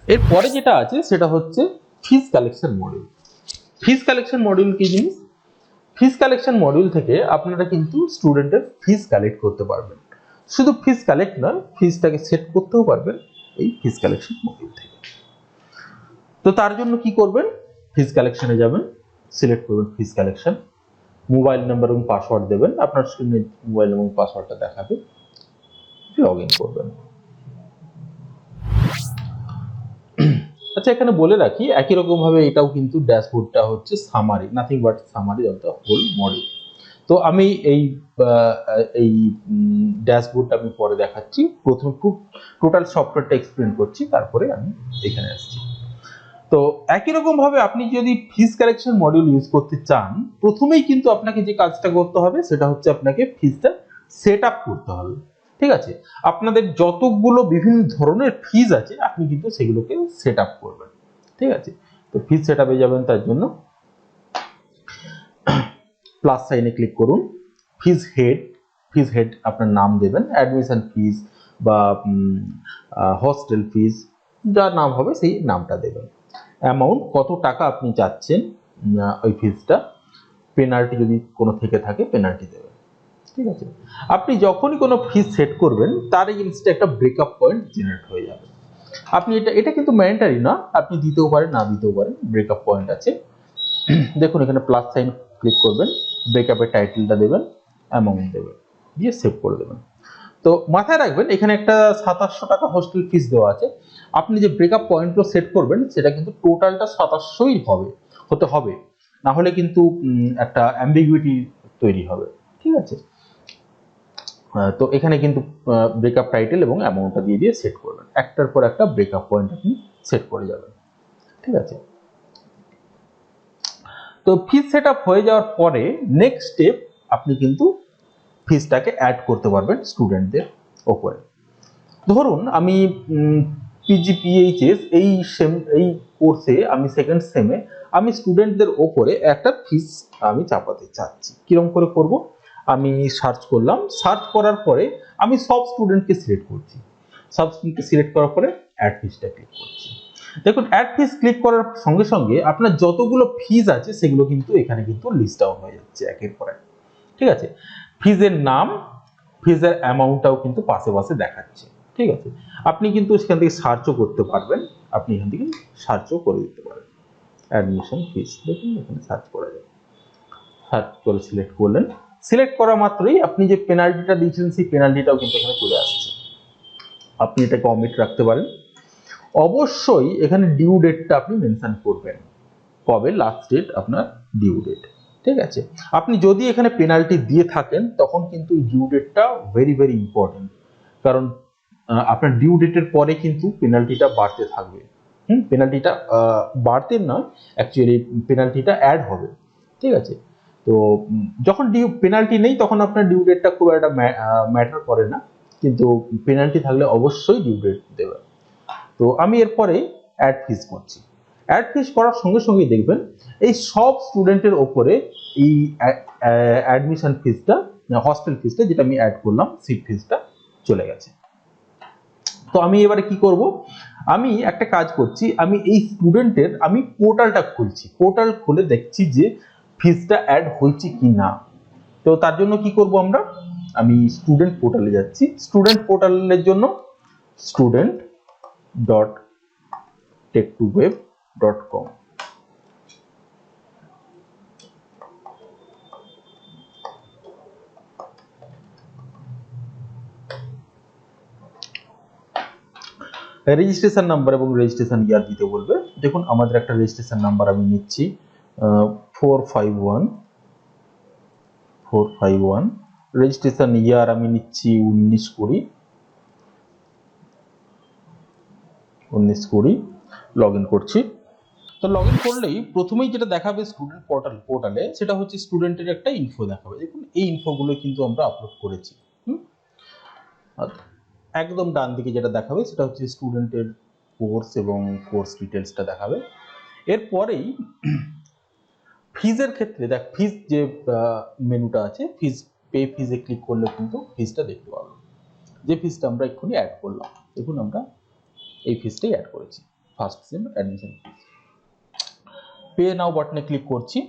এরপরে যেটা আছে সেটা হচ্ছে ফিস কালেকশন মডিউল। ফিস কালেকশন মডিউল কি জিনিস? ফিস কালেকশন মডিউল থেকে আপনারা কিন্তু স্টুডেন্টের ফিস কালেক্ট করতে পারবেন। শুধু ফিস কালেক্ট নয়, ফিসটাকে সেট করতেও পারবেন এই ফিস কালেকশন মডিউল থেকে। তো তার জন্য কি করবেন? ফিস কালেকশনে যাবেন, সিলেক্ট করবেন ফিস কালেকশন, মোবাইল নাম্বার এবং পাসওয়ার্ড দেবেন, আপনার স্ক্রিনে মোবাইল এবং পাসওয়ার্ডটা দেখাবে, লগ ইন করবেন। আচ্ছা, এখানে বলে রাখি একই রকম ভাবে এটাও কিন্তু ড্যাশবোর্ডটা হচ্ছে summary, nothing but summary of the whole module. তো আমি এই ড্যাশবোর্ডটা আমি পরে দেখাচ্ছি, প্রথমে টোটাল সফটওয়্যারটা এক্সপ্লেন করছি, তারপরে আমি এখানে আসছি। তো একই রকম ভাবে আপনি যদি ফিস কালেকশন মডিউল ইউজ করতে চান, প্রথমেই কিন্তু আপনাকে যে কাজটা করতে হবে সেটা হচ্ছে আপনাকে ফিসটা সেট আপ করতে হবে। ঠিক আছে, আপনাদের যতগুলো বিভিন্ন ধরনের ফিস আছে আপনি কিন্তু সেগুলোকে সেট আপ করবেন। ঠিক আছে, তো ফিস সেট আপে যাবেন, তার জন্য প্লাস সাইনে ক্লিক করুন, ফিস হেড আপনার নাম দেবেন, অ্যাডমিশন ফিস বা হস্টেল ফিস, যা নাম হবে সেই নামটা দেবেন। অ্যামাউন্ট কত টাকা আপনি চাচ্ছেন ওই ফিসটা, পেনাল্টি যদি কোনো থেকে থাকে পেনাল্টি দেবেন। ঠিক আছে, আপনি যখনই কোনো ফিস সেট করবেন তার এগেইনস্টে একটা ব্রেকআপ পয়েন্ট জেনারেট হয়ে যাবে। আপনি এটা কিন্তু ম্যান্ডেটরি না, আপনি দিতেও পারেন না দিতেও পারেন, ব্রেকআপ পয়েন্ট আছে। দেখুন এখানে প্লাস সাইন ক্লিক করবেন, ব্রেকআপের টাইটেলটা দেবেন, অ্যামাউন্ট দেবেন, দিয়ে সেভ করে দেবেন। তো মাথায় রাখবেন এখানে একটা 2700 টাকা হোস্টেল ফিস দেওয়া আছে। আপনি যে ব্রেকআপ পয়েন্টগুলো সেট করবেন সেটা কিন্তু টোটালটা 2700ই হতে হবে, না হলে কিন্তু একটা অ্যাম্বিগুইটি তৈরি হবে। ঠিক আছে, তো এখানে কিন্তু ব্রেকআপ টাইটেল এবং অ্যামাউন্টটা দিয়ে সেট করবেন, একটার পর একটা ব্রেকআপ পয়েন্ট আপনি সেট করে যাবেন। ঠিক আছে, তো ফিস সেট আপ হয়ে যাওয়ার পরে নেক্সট স্টেপ আপনি কিন্তু ফিসটাকে অ্যাড করতে পারবেন স্টুডেন্টদের ওপরে। ধরুন আমি পিজিপিএইচএস এই কোর্সে আমি সেকেন্ড সেমে আমি স্টুডেন্টদের ওপরে একটা ফিস আমি চাপাতে চাচ্ছি। কিরকম করে করব? আমি সার্চ করলাম, সার্চ করার পরে আমি সব স্টুডেন্টকে সিলেক্ট করছি, সব স্টুডেন্টকে সিলেক্ট করার পরে অ্যাড ফিসটা ক্লিক করছি। দেখুন অ্যাড ফিস ক্লিক করার সঙ্গে সঙ্গে আপনার যতগুলো ফিস আছে সেগুলো কিন্তু এখানে কিন্তু লিস্ট ডাউন হয়ে যাচ্ছে একের পর এক। ঠিক আছে, ফিজের নাম, ফিজের অ্যামাউন্টটাও কিন্তু পাশে পাশে দেখাচ্ছে। ঠিক আছে, আপনি কিন্তু সেখান থেকে সার্চও করতে পারবেন, আপনি এখান থেকে সার্চও করে দিতে পারেন। অ্যাডমিশন ফিস দেখুন এখানে সার্চ করা যায়, সার্চ করে সিলেক্ট করলেন, সিলেক্ট করা মাত্রই আপনি যে পেনাল্টিটা দিয়েছিলেন সেই পেনাল্টিটাও কিন্তু এখানে চলে আসছে। আপনি এটাকে অমিট রাখতে পারেন। অবশ্যই এখানে ডিউ ডেটটা আপনি মেনশন করবেন, কবে লাস্ট ডেট আপনার ডিউ ডেট। ঠিক আছে, আপনি যদি এখানে পেনাল্টি দিয়ে থাকেন তখন কিন্তু এই ডিউ ডেটটা ভেরি ভেরি ইম্পর্টেন্ট, কারণ আপনার ডিউ ডেটের পরে কিন্তু পেনাল্টিটা বাড়তে থাকবে। পেনাল্টিটা বাড়তে না, অ্যাকচুয়ালি পেনাল্টিটা অ্যাড হবে। ঠিক আছে, তো যখন পেনাল্টি নেই তখন আপনার ডিউ ডেটটা খুব একটা ম্যাটার করে না, কিন্তু পেনাল্টি থাকলে অবশ্যই ডিউ ডেট দেবে। তো আমি এরপরে অ্যাড ফিস করছি। অ্যাড ফিস করার সঙ্গে সঙ্গেই দেখবেন এই সব স্টুডেন্টের ওপরে এই অ্যাডমিশন ফিসটা, হস্টেল ফিসটা যেটা আমি অ্যাড করলাম, সিট ফিসটা চলে গেছে। তো আমি এবারে কি করব? আমি একটা কাজ করছি, আমি এই স্টুডেন্টের আমি পোর্টালটা খুলছি, পোর্টাল খুলে দেখছি যে ফিসটা অ্যাড হয়েছে কি না। তো তার জন্য কি করব আমরা? আমি স্টুডেন্ট পোর্টালে যাচ্ছি, স্টুডেন্ট পোর্টালের জন্য student.tech2web.com। রেজিস্ট্রেশন নাম্বার এবং রেজিস্ট্রেশন ইয়ার দিতে বলবে। দেখুন আমাদের একটা রেজিস্ট্রেশন নাম্বার আমি নিচ্ছি 451, রেজিস্ট্রেশন ইয়ার আমি নিচ্ছি 1920, লগ ইন করছি। তো লগ ইন করলেই প্রথমেই যেটা দেখাবে স্টুডেন্ট পোর্টালে সেটা হচ্ছে স্টুডেন্টের একটা ইনফো দেখাবে। দেখুন এই ইনফোগুলো কিন্তু আমরা আপলোড করেছি। একদম ডান দিকে যেটা দেখাবে সেটা হচ্ছে স্টুডেন্টের কোর্স এবং কোর্স ডিটেলসটা দেখাবে। এরপরেই ফিজের ক্ষেত্রে দেখ, ফিজ যে মেনুটা আছে, ফিজে ক্লিক করলে কিন্তু ফিজটা দেখতে পাবো, যে ফিজটা আমরা এক্ষুনি অ্যাড করলাম। দেখুন আমরা এই ফিজটাই অ্যাড করেছি। First sem admission fees. Pay now বাটনে ক্লিক করছি,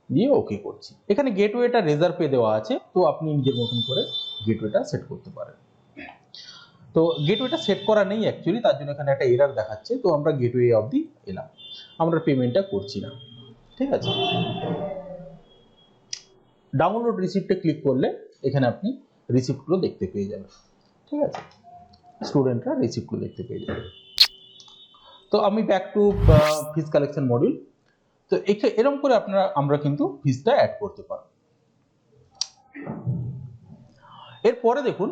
দিয়ে ওকে করছি। এখানে গেটওয়েটা রেজার্ভ পে দেওয়া আছে, তো আপনি নিজের মতন করে গেটওয়েটা সেট করতে পারেন। তো গেটওয়েটা সেট করা নেই অ্যাকচুয়ালি, তার জন্য এখানে একটা এরার দেখাচ্ছে। তো আমরা গেটওয়ে অবধি এলাম, আমরা পেমেন্টটা করছি না। ঠিক আছে, ডাউনলোড রিসিপ্টে ক্লিক করলে এখানে আপনি রিসিপ্টগুলো দেখতে পেয়ে যাবেন। ঠিক আছে, স্টুডেন্টরা রিসিপ্টগুলো দেখতে পেয়ে যাবে। তো আমি back to fees collection module. তো এরকম করে আমরা কিন্তু ফিসটা অ্যাড করতে পারবো। এরপরে দেখুন,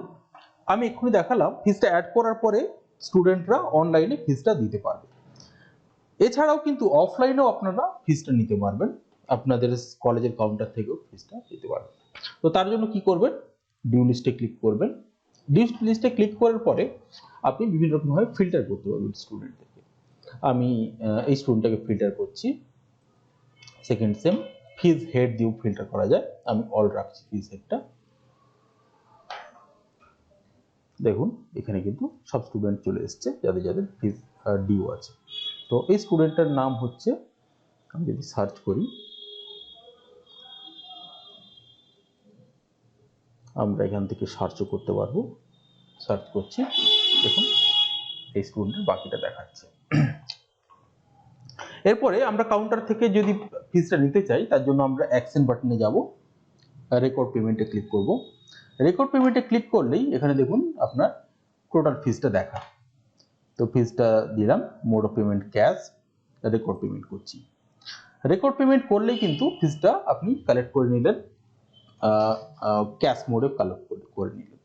আমি এক্ষুনি দেখালাম ফিসটা অ্যাড করার পরে স্টুডেন্টরা অনলাইনে ফিসটা দিতে পারবে। এছাড়াও কিন্তু অফলাইনেও আপনারা ফিসটা নিতে পারবেন, আপনাদের কলেজের কাউন্টার থেকেও ফিসটা দিতে পারবেন। তো তার জন্য কি করবেন, ডিউ লিস্টে ক্লিক করবেন। ডিউ লিস্টে ক্লিক করার পরে আপনি বিভিন্ন রকমভাবে ফিল্টার করতে পারবেন স্টুডেন্টদেরকে। আমি এই স্টুডেন্টটাকে ফিল্টার করছি, সেকেন্ড সেম। ফিজ হেড দিয়েও ফিল্টার করা যায়, আমি অল রাখছি ফিজ হেডটা। দেখুন এখানে কিন্তু সব স্টুডেন্ট চলে এসছে যাদের যাদের ফিজ ডিউ আছে। তো এই স্টুডেন্টটার নাম হচ্ছে, আমি যদি সার্চ করি, আমরা এখান থেকে সার্চও করতে পারবো। সার্চ করছি, দেখুন এই স্টুডেন্টের বাকিটা দেখাচ্ছে। এরপরে আমরা কাউন্টার থেকে যদি ফিজটা নিতে চাই, তার জন্য আমরা অ্যাকশন বাটনে যাব, রেকর্ড পেমেন্টে ক্লিক করব। রেকর্ড পেমেন্টে ক্লিক করলেই এখানে দেখুন আপনার টোটাল ফিজটা দেখা। তো ফিজটা দিলাম, mode of payment cash, record payment করছি। রেকর্ড পেমেন্ট করলেই কিন্তু ফিজটা আপনি কালেক্ট করে নিলেন, ক্যাশ মোডে কালেক্ট করে নিলেন।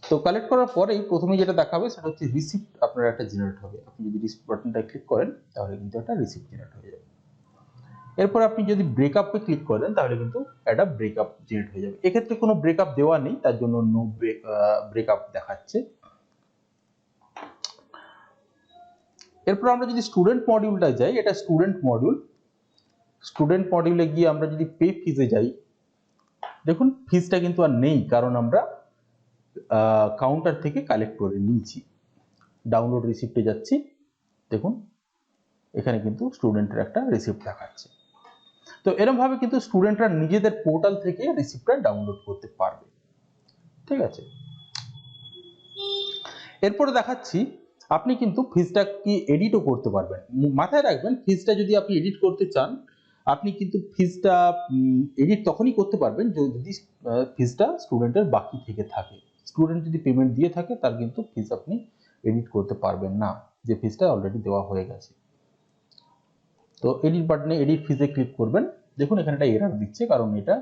তো কালেক্ট করার পরেই প্রথমে যেটা দেখাবে সেটা হচ্ছে রিসিপ্ট আপনার একটা জেনারেট হবে। আপনি যদি রিসিপ্ট বাটনটা ক্লিক করেন তাহলে কিন্তু একটা রিসিপ্ট জেনারেট হয়ে যাবে। এরপর আপনি যদি ব্রেকআপে ক্লিক করেন তাহলে কিন্তু একটা ব্রেকআপ জেনারেট হয়ে যাবে। এক্ষেত্রে কোনো ব্রেকআপ দেওয়া নেই, তার জন্য নো ব্রেকআপ দেখাচ্ছে। এরপর আমরা যদি স্টুডেন্ট মডিউলটা যাই, এটা স্টুডেন্ট মডিউল। স্টুডেন্ট মডিউলে গিয়ে আমরা যদি পে ফিজে যাই, দেখুন ফিজটা কিন্তু আর নেই, কারণ আমরা কাউন্টার থেকে কালেক্ট করে নিয়েছি। ডাউনলোড রিসিপ্টে যাচ্ছি, দেখুন এখানে কিন্তু স্টুডেন্টের একটা রিসিপ্ট দেখাচ্ছে। তো এরকম ভাবে কিন্তু স্টুডেন্টরা নিজেদের পোর্টাল থেকে রিসিপ্টটা ডাউনলোড করতে পারবে। ঠিক আছে, এরপরে দেখাচ্ছি আপনি কিন্তু ফিজটা কি এডিটও করতে পারবেন। মাথায় রাখবেন, ফিজটা যদি আপনি এডিট করতে চান, আপনি কিন্তু ফিজটা এডিট তখনই করতে পারবেন যদি ফিজটা স্টুডেন্টের বাকি থেকে থাকে। স্টুডেন্ট যদি পেমেন্ট দিয়ে থাকে, তার কিন্তু ফিজ আপনি এডিট করতে পারবেন না, যে ফিজটা অলরেডি দেওয়া হয়ে গেছে। তো এডিট বাটনে এডিট ফিজে ক্লিক করবেন। দেখুন এখানে একটা এরর দিচ্ছে, কারণ এটা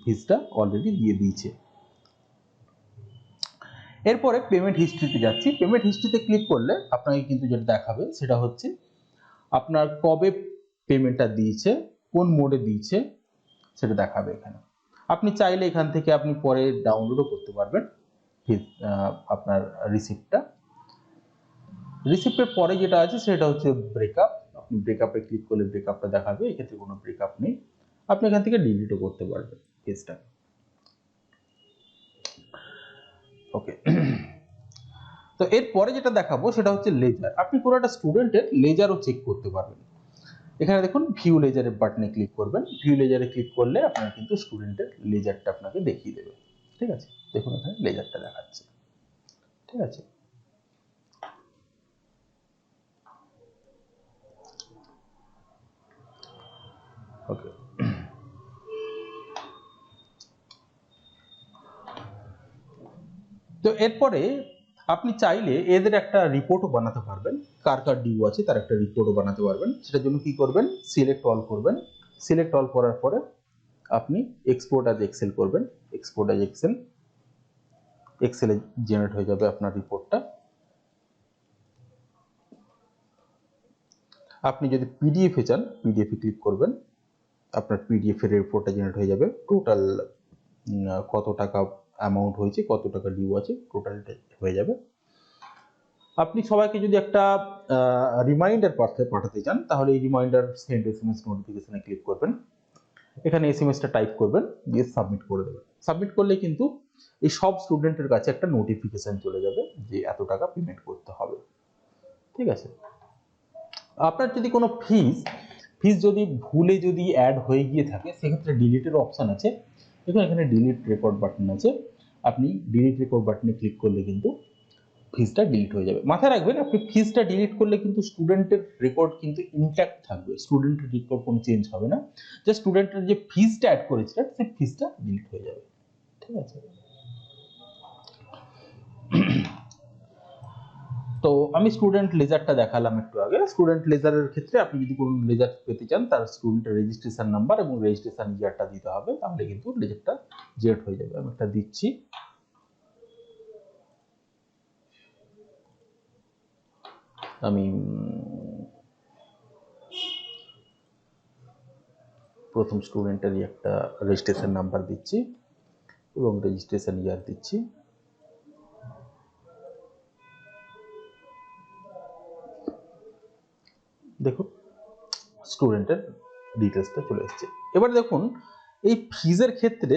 ফিজটা অলরেডি দিয়ে দিয়েছে। এরপরে পেমেন্ট হিস্ট্রিতে যাচ্ছি। পেমেন্ট হিস্ট্রিতে ক্লিক করলে আপনাকে কিন্তু যেটা দেখাবে সেটা হচ্ছে আপনার কবে পেমেন্টটা দিয়েছে, কোন মোডে দিয়েছে সেটা দেখাবে এখানে। আপনি চাইলে এখান থেকে আপনি পরে ডাউনলোডও করতে পারবেন আপনার রিসিপ্টটা। রিসিপ্টের পরে যেটা আছে সেটা হচ্ছে ব্রেকআপ। আপনি ব্রেকআপে ক্লিক করলে ব্রেকআপটা দেখাবে, এক্ষেত্রে কোনো ব্রেকআপ নেই। আপনি এখান থেকে ডিলিটও করতে পারবেন ফিজটা। ওকে, তো এরপরে যেটা দেখাবো সেটা হচ্ছে লেজার। আপনি কোনো একটা স্টুডেন্টের লেজারও চেক করতে পারবেন। এখানে দেখুন ভিউ লেজারের বাটনে ক্লিক করবেন। ভিউ লেজারে ক্লিক করলে আপনার কিন্তু স্টুডেন্টের লেজারটা আপনাকে দেখিয়ে দেবে। ঠিক আছে, দেখুন এখানে লেজারটা দেখাচ্ছে। ঠিক আছে, ওকে। তো এরপরে আপনি চাইলে এদের একটা রিপোর্টও বানাতে পারবেন, কার কার ডিউ আছে তার একটা রিপোর্টও বানাতে পারবেন। সেটার জন্য কি করবেন, সিলেক্ট অল করবেন। সিলেক্ট অল করার পরে আপনি এক্সপোর্ট অ্যাজ এক্সেল করবেন। এক্সপোর্ট অ্যাজ এক্সেল, এক্সেলে জেনারেট হয়ে যাবে আপনার রিপোর্টটা। আপনি যদি পিডিএফ এ চান, পিডিএফ এ ক্লিক করবেন, আপনার পিডিএফ এর রিপোর্টটা জেনারেট হয়ে যাবে। টোটাল কত টাকা অ্যামাউন্ট হয়েছে, কত টাকা ডিউ আছে, টোটালটা হয়ে যাবে। আপনি সবাইকে যদি একটা রিমাইন্ডার পাঠাতে চান, তাহলে এই রিমাইন্ডার সেন্ড এসএমএস নোটিফিকেশনে ক্লিক করবেন। এখানে এসএমএসটা টাইপ করবেন, দিয়ে সাবমিট করে দেবেন। সাবমিট করলে কিন্তু এই সব স্টুডেন্টের কাছে একটা নোটিফিকেশন চলে যাবে যে এত টাকা পেমেন্ট করতে হবে। ঠিক আছে। আপনার যদি কোনো ফিস যদি ভুলে যদি অ্যাড হয়ে গিয়ে থাকে, সেক্ষেত্রে ডিলিটের অপশন আছে। দেখুন এখানে ডিলিট রেকর্ড বাটন আছে, আপনি ডিলিট রেকর্ড বাটনে ক্লিক করলে কিন্তু ফিসটা ডিলিট হয়ে যাবে। মাথায় রাখবেন, আপনি ফিসটা ডিলিট করলে কিন্তু স্টুডেন্টের রেকর্ড কিন্তু ইনট্যাক্ট থাকবে, স্টুডেন্টের রেকর্ড কোনো চেঞ্জ হবে না, যে স্টুডেন্টের যে ফিসটা অ্যাড করেছিলেন সেই ফিসটা ডিলিট হয়ে যাবে। ঠিক আছে। তো আমি স্টুডেন্ট লেজারটা দেখালাম একটু আগে। স্টুডেন্ট লেজারের ক্ষেত্রে আপনি যদি কোনো লেজার পেতে চান, তার স্টুডেন্টের রেজিস্ট্রেশন নাম্বার এবং রেজিস্ট্রেশন ইয়ারটা দিতে হবে, তাহলে কিন্তু লেজারটা জেনারেট হয়ে যাবে। আমি একটা দিচ্ছি, আমি প্রথম স্টুডেন্টেরই একটা রেজিস্ট্রেশন নাম্বার দিচ্ছি এবং রেজিস্ট্রেশন ইয়ার দিচ্ছি। দেখুন স্টুডেন্টের ডিটেলসটা চলে এসেছে। এবার দেখুন এই ফিজের ক্ষেত্রে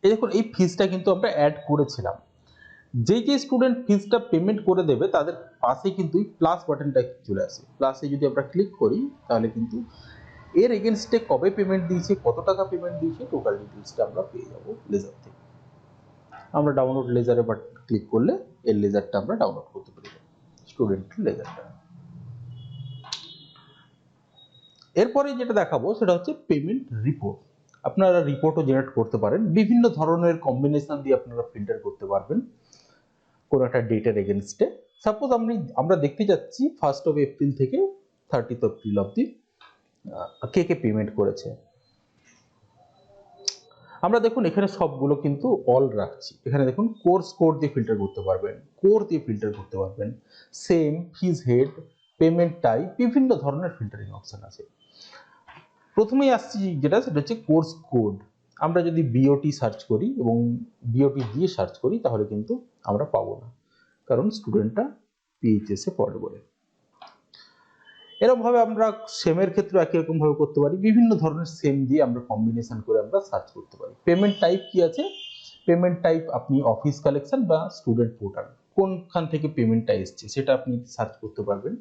এই দেখুন এই ফিজটা কিন্তু আমরা অ্যাড করেছিলাম। যে স্টুডেন্ট ফিজটা পেমেন্ট করে দেবে তাদের পাশে কিন্তু প্লাস বাটনটা চলে আসে। প্লাসে যদি আমরা ক্লিক করি তাহলে কিন্তু এর এগেনস্টে কবে পেমেন্ট দিয়েছে, কত টাকা পেমেন্ট দিয়েছে, টোটাল ডিটেলসটা আমরা পেয়ে যাবো লেজার থেকে। আমরা ডাউনলোড লেজারে ক্লিক করলে এর লেজারটা আমরা ডাউনলোড করতে পারি, স্টুডেন্ট লেজারটা। এরপরে যেটা দেখাবো সেটা হচ্ছে পেমেন্ট রিপোর্ট। আপনারা রিপোর্টও জেনারেট করতে পারেন, বিভিন্ন ধরনের কম্বিনেশন দিয়ে আপনারা ফিল্টার করতে পারবেন কোন একটা ডেটের এগেনস্টে। সাপোজ আমরা দেখতে যাচ্ছি 1 এপ্রিল থেকে 30 এপ্রিল অবধি কে কে পেমেন্ট করেছে। আমরা দেখুন এখানে সবগুলো কিন্তু অল রাখছি। এখানে দেখুন কোর্স কোড দিয়ে ফিল্টার করতে পারবেন, কোর দিয়ে ফিল্টার করতে পারবেন, সেম, ফিজ হেড, পেমেন্ট টাইপ, বিভিন্ন ধরনের ফিল্টারিং অপশন আছে। প্রথমেই আসছি যেটা, সেটা হচ্ছে কোর্স কোড। আমরা যদি বিওটি সার্চ করি এবং বিওটি দিয়ে সার্চ করি তাহলে কিন্তু আমরা পাবো না, কারণ স্টুডেন্টটা পিএইচএস এ পড়ে বলে। এরকম ভাবে আমরা সেমের ক্ষেত্রে একই রকম ভাবে করতে পারি, বিভিন্ন ধরনের সেম দিয়ে আমরা কম্বিনেশন করে আমরা সার্চ করতে পারি। পেমেন্ট টাইপ কি আছে, পেমেন্ট টাইপ আপনি অফিস কালেকশন বা স্টুডেন্ট পোর্টাল, কোনখান থেকে পেমেন্টটা এসছে সেটা আপনি সার্চ করতে পারবেন,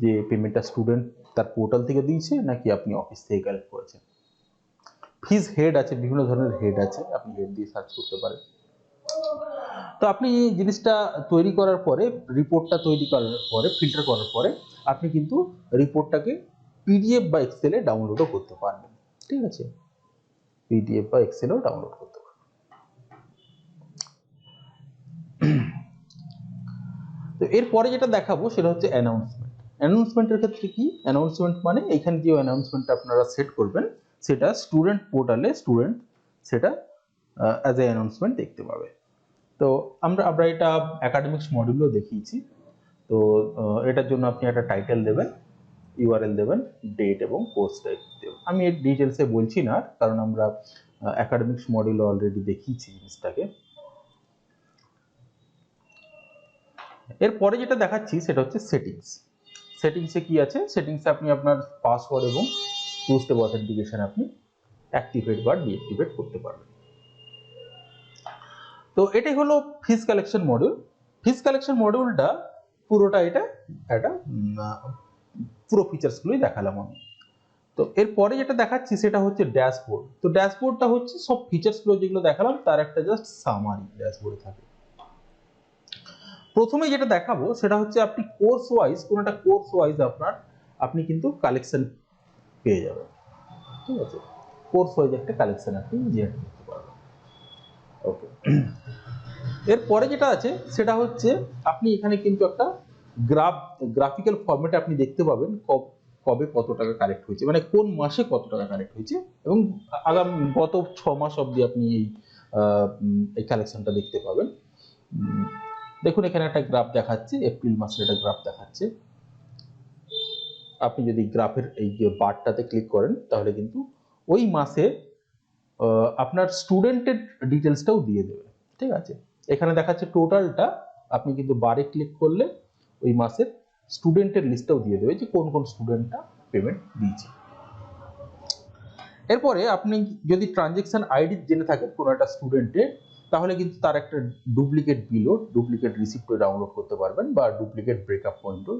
যে পেমেন্টটা স্টুডেন্ট তার পোর্টাল থেকে দিয়েছে নাকি আপনি অফিস থেকে কালেক্ট করেছেন। ফিজ হেড আছে, বিভিন্ন ধরনের হেড আছে, আপনি হেড দিয়ে সার্চ করতে পারেন। তো আপনি জিনিসটা তৈরি করার পরে, রিপোর্টটা তৈরি করার পরে, ফিল্টার করার পরে আপনি কিন্তু রিপোর্টটাকে পিডিএফ বা এক্সেলে ডাউনলোডও করতে পারবেন। ঠিক আছে, পিডিএফ বা এক্সেলেও ডাউনলোড করতে পারবেন। তো এরপরে যেটা দেখাবো সেটা হচ্ছে অ্যানাউন্সমেন্ট। অ্যানাউন্সমেন্টের ক্ষেত্রে কি, অ্যানাউন্সমেন্ট মানে এখানে যে অ্যানাউন্সমেন্টটা আপনারা সেট করবেন সেটা স্টুডেন্ট পোর্টালে স্টুডেন্ট সেটা অ্যাজ এ অ্যানাউন্সমেন্ট দেখতে পাবে। তো আমরা এটা একাডেমিক্স মডিউলও দেখিয়েছি। তো এটার জন্য আপনি একটা টাইটেল দেবেন, ইউআরএল দেবেন, ডেট এবং কোর্স টাইপ দেবেন। আমি এর ডিটেলসে বলছি না, কারণ আমরা একাডেমিক্স মডিউলে অলরেডি দেখিয়েছি জিনিসটাকে। এরপরে যেটা দেখাচ্ছি সেটা হচ্ছে সেটিংস। সেটিংসে কি আছে, সেটিংসে আপনি আপনার পাসওয়ার্ড এবং টু স্টেপ অথেন্টিকেশন আপনি অ্যাক্টিভেট বা ডিঅ্যাক্টিভেট করতে পারবেন। তো এটাই হলো ফিস কালেকশন মডিউল। ফিস কালেকশন মডিউলটা পুরোটা এটা একটা পুরো ফিচার্সগুলোই দেখালাম আমি। তো এরপরে যেটা দেখাচ্ছি সেটা হচ্ছে ড্যাশবোর্ড। তো ড্যাশবোর্ডটা হচ্ছে সব ফিচার্সগুলো যেগুলো দেখালাম তার একটা জাস্ট সামারি ড্যাশবোর্ডে থাকে। প্রথমে যেটা দেখাবো সেটা হচ্ছে আপনি কোর্স ওয়াইজ, কোন একটা কোর্স ওয়াইজ আপনি কিন্তু কালেকশন পেয়ে যাবেন। ঠিক আছে, কোর্স ওয়াইজ একটা কালেকশন আপনি জেনারেট করতে পারবেন। ওকে, এরপরে যেটা আছে সেটা হচ্ছে আপনি এখানে কিন্তু একটা গ্রাফিক্যাল ফরম্যাটে আপনি দেখতে পাবেন কবে কত টাকা কালেক্ট হয়েছে, মানে কোন মাসে কত টাকা কালেক্ট হয়েছে, এবং আগামী গত 6 মাস অবধি আপনি এই কালেকশনটা দেখতে পাবেন। দেখুন এখানে একটা গ্রাফ দেখাচ্ছে, এপ্রিল মাসের একটা গ্রাফ দেখাচ্ছে। আপনি যদি গ্রাফের এই যে বারটাতে ক্লিক করেন তাহলে কিন্তু ওই মাসে আপনার স্টুডেন্টের ডিটেলসটাও দিয়ে দেবে। ঠিক আছে, এখানে দেখাচ্ছে টোটালটা, আপনি কিন্তু বারে ক্লিক করলে ওই মাসের স্টুডেন্টের লিস্টটাও দিয়ে দেবে যে কোন কোন স্টুডেন্টটা পেমেন্ট দিয়েছে। এরপরে আপনি যদি ট্রানজেকশন আইডি জেনে থাকেন কোনো একটা স্টুডেন্টের, তাহলে কিন্তু তার একটা ডুপ্লিকেট বিলও, ডুপ্লিকেট রিসিপ্টও ডাউনলোড করতে পারবেন বা ডুপ্লিকেট ব্রেকআপ পয়েন্টও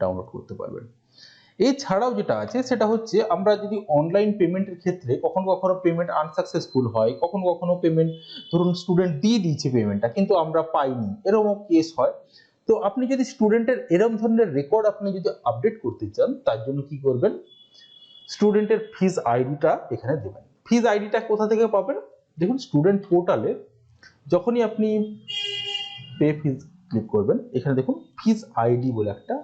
ডাউনলোড করতে পারবেন। এছাড়াও যেটা আছে সেটা হচ্ছে, আমরা যদি অনলাইন পেমেন্টের ক্ষেত্রে কখনো কখনো পেমেন্ট আনসাকসেসফুল হয়, কখনো কখনো পেমেন্ট ধরুন স্টুডেন্ট দিয়ে দিয়েছে পেমেন্টটা কিন্তু আমরা পাইনি, এরকম কেস হয়। তো আপনি যদি স্টুডেন্টের এরকম ধরনের রেকর্ড আপনি যদি আপডেট করতে চান, তার জন্য কি করবেন, স্টুডেন্টের ফিজ আইডিটা এখানে দেবেন। ফিজ আইডিটা কোথা থেকে পাবেন, দেখুন স্টুডেন্ট পোর্টালে যখনই আপনি পে ফিজ ক্লিক করবেন, এখানে দেখুন ফিজ আইডি বলে একটা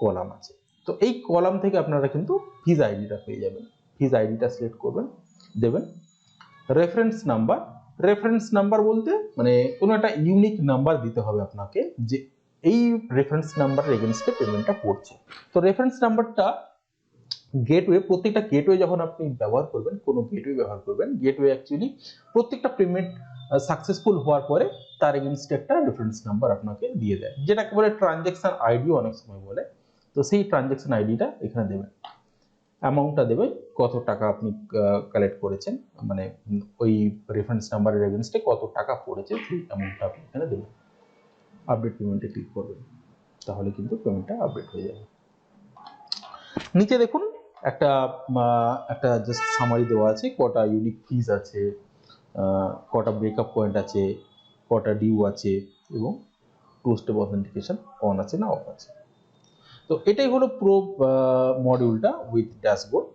কলাম আছে। তো এই কলাম থেকে আপনারা কিন্তু ফিজ আইডিটা পেয়ে যাবেন। ফিজ আইডিটা সিলেক্ট করবেন, দেবেন। রেফারেন্স নাম্বার, রেফারেন্স নাম্বার বলতে মানে কোনো একটা ইউনিক নাম্বার দিতে হবে আপনাকে, যে এই রেফারেন্স নাম্বারের এগেইনস্টে পেমেন্টটা পড়ছে। তো রেফারেন্স নাম্বারটা গেটওয়ে, প্রত্যেকটা গেটওয়ে যখন আপনি ব্যবহার করবেন, কোনো গেটওয়ে ব্যবহার করবেন, গেটওয়ে অ্যাকচুয়ালি প্রত্যেকটা পেমেন্ট সাকসেসফুল হওয়ার পরে তার এগেইনস্টে একটা রেফারেন্স নাম্বার আপনাকে দিয়ে দেয়, যেটাকে বলে ট্রানজ্যাকশন আইডি অনেক সময় বলে। তো সেই ট্রানজ্যাকশন আইডিটা এখানে দেবেন, অ্যামাউন্টটা দেবেন, কত টাকা আপনি কালেক্ট করেছেন, মানে ওই রেফারেন্স নাম্বারের এগেইনস্টে কত টাকা পড়েছে সেই অ্যামাউন্টটা আপনি এখানে দেবেন। আপডেট পেমেন্টে ক্লিক করবেন, তাহলে কিন্তু পেমেন্টটা আপডেট হয়ে যাবে। নিচে দেখুন একটা একটা জাস্ট সামারি দেওয়া আছে, কটা ইউনিক ফিজ আছে, কটা ব্রেকআপ পয়েন্ট আছে, কটা ডিউ আছে, এবং টু স্টেপ অথেন্টিকেশন অন আছে না অফ আছে। তো এটাই হলো পুরো মডিউলটা উইথ ড্যাশবোর্ড।